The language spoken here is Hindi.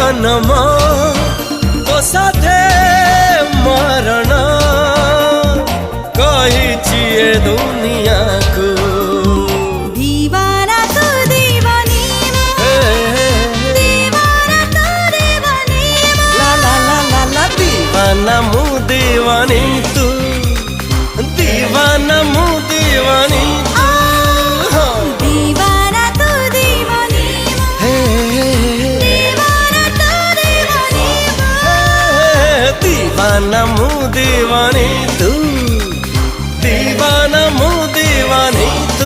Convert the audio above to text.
जन्म तो साथे मरण कही दुनिया को दीवाना तू दीवानी दीवाना तू दीवानी ला ला ला ला ला दीवाना मु दीवानी तू दीवाना मु दीवानी दीवाना तू दीवानी दीवाना तू दीवानी दीवाना मु दीवानी।